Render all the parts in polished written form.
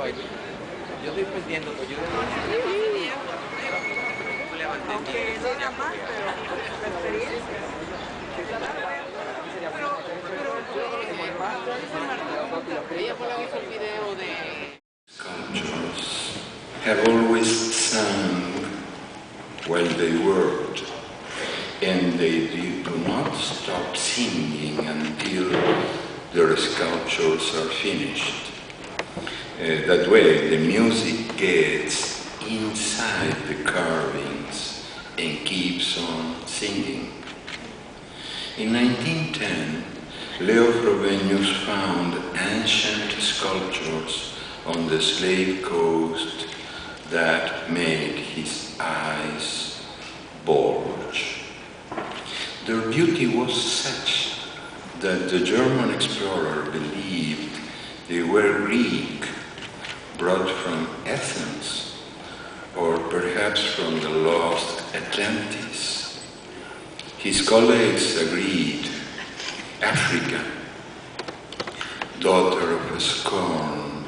Yo estoy perdiendo, pues yo levanté. Aunque no era más, pero la experiencia. Cultures have always sung while they worked, and they do not stop singing until their sculptures are finished. That way, the music gets inside the carvings and keeps on singing. In 1910, Leo Frobenius found ancient sculptures on the slave coast that made his eyes bulge. Their beauty was such that the German explorer believed they were Greek, brought from Athens, or perhaps from the lost Atlantis. His colleagues agreed, Africa, daughter of a scorn,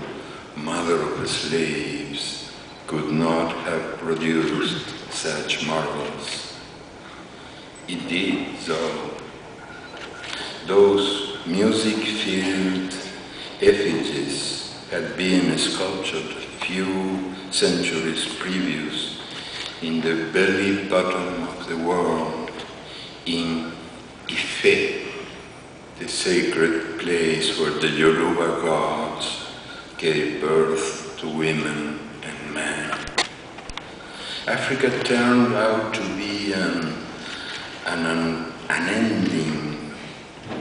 mother of slaves, could not have produced such marvels. It did, though. Those music-filled effigies had been sculptured a few centuries previous in the belly bottom of the world, in Ife, the sacred place where the Yoruba gods gave birth to women and men. Africa turned out to be an unending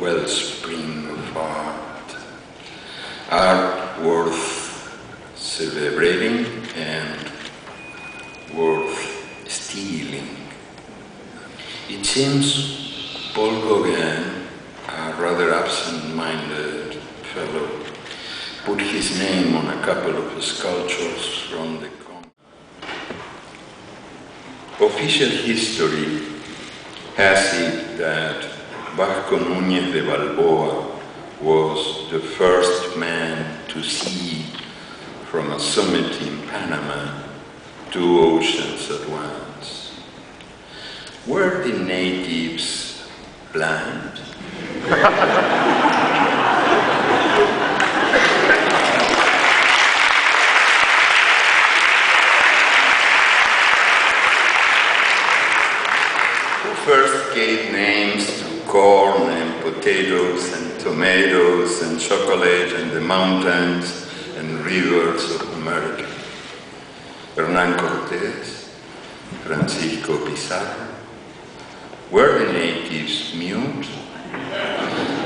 wellspring of art worth celebrating and worth stealing. It seems Paul Gauguin, a rather absent-minded fellow, put his name on a couple of sculptures from the continent. Official history has it that Vasco Núñez de Balboa was the first man to see from a summit in Panama 2 oceans at once. Were the natives blind? Who first gave names to corn and potatoes and tomatoes and chocolate and the mountains and rivers of America? Hernán Cortés, Francisco Pizarro. Were the natives mute?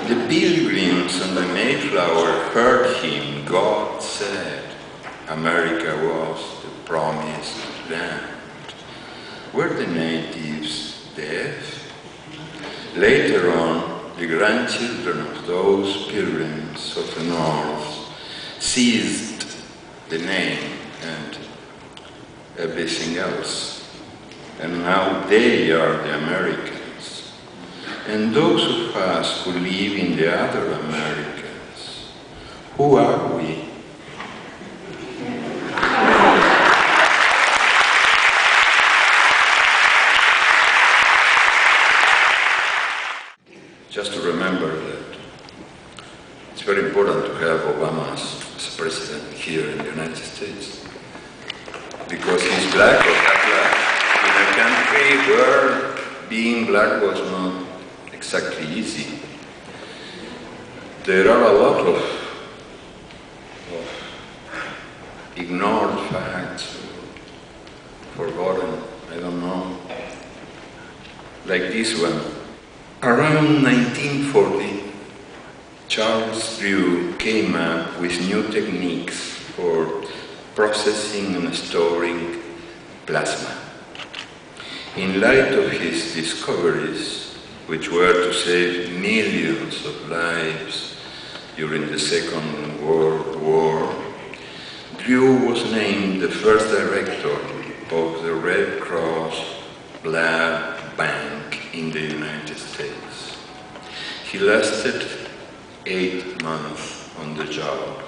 The pilgrims on the Mayflower heard him. God said America was the promised land. Were the natives deaf? Later on, the grandchildren of those pilgrims of the North seized the name and everything else. And now they are the Americans. And those of us who live in the other Americas, who are we? Just to remember that it's very important to have Obama as president here in the United States, because he's black or half black in a country where being black was not exactly easy. There are a lot of ignored facts, forgotten, I don't know, like this one. Around 1940, Charles Drew came up with new techniques for processing and storing plasma. In light of his discoveries, which were to save millions of lives during the Second World War, Drew was named the first director of the Red Cross Blood Bank in the United States. He lasted 8 months on the job.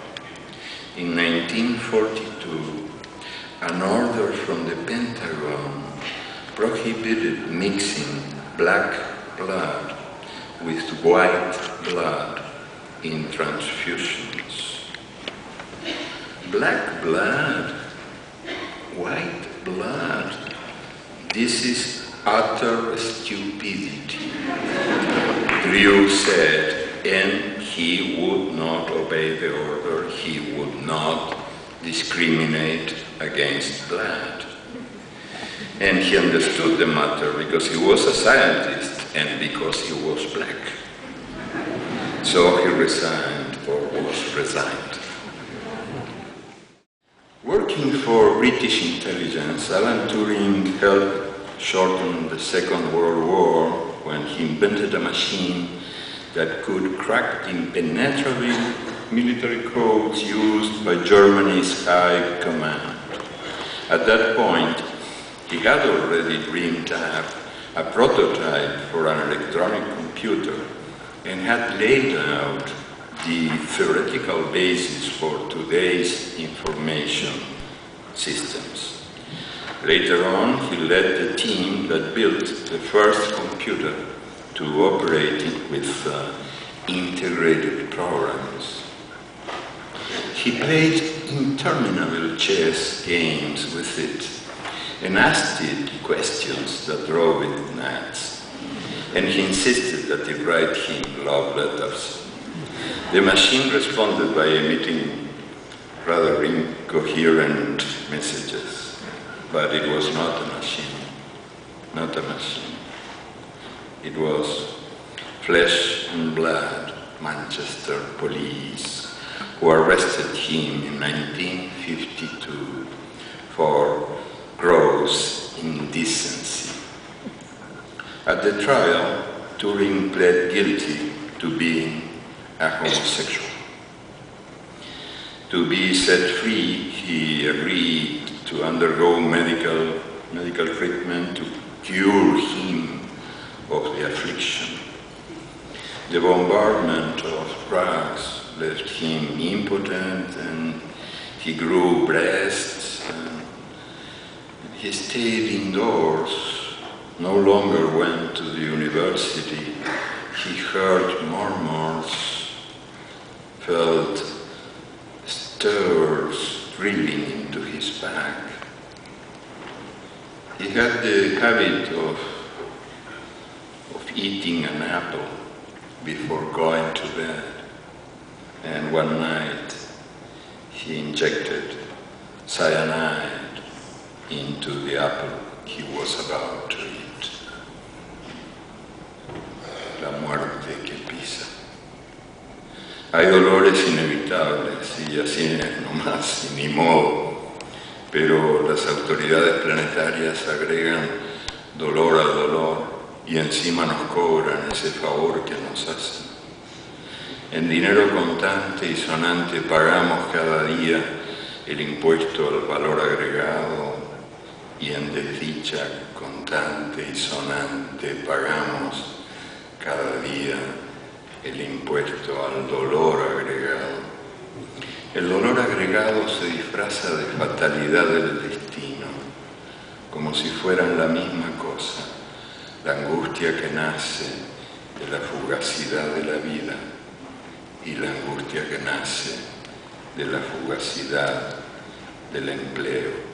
In 1942, an order from the Pentagon prohibited mixing black blood with white blood in transfusions. Black blood, white blood, this is utter stupidity, Drew said, and he would not obey the order. He would not discriminate against blood. And he understood the matter because he was a scientist and because he was black. So he resigned, or was resigned. Working for British intelligence, Alan Turing helped shorten the Second World War when he invented a machine that could crack the impenetrable military codes used by Germany's High Command. At that point, he had already dreamed up a prototype for an electronic computer and had laid out the theoretical basis for today's information systems. Later on, he led the team that built the first computer to operate it with integrated programs. He played interminable chess games with it and asked it questions that drove it nuts. And he insisted that it write him love letters. The machine responded by emitting rather incoherent messages, but it was not a machine, not a machine. It was flesh and blood Manchester police who arrested him in 1952 for gross indecency. At the trial, Turing pled guilty to being a homosexual. To be set free, he agreed to undergo medical treatment to cure him of the affliction. The bombardment of drugs left him impotent, and he grew breasts, and he stayed indoors, no longer went to the university. He heard murmurs, felt stirs drilling into his back. He had the habit of eating an apple before going to bed, and one night he injected cyanide into the apple he was about to eat. La muerte que pisa. Hay dolores inevitables y así es nomás, y ni modo, pero las autoridades planetarias agregan dolor al dolor y encima nos cobran ese favor que nos hacen. En dinero contante y sonante pagamos cada día el impuesto al valor agregado, y en desdicha constante y sonante pagamos cada día el impuesto al dolor agregado. El dolor agregado se disfraza de fatalidad del destino, como si fueran la misma cosa, la angustia que nace de la fugacidad de la vida y la angustia que nace de la fugacidad del empleo.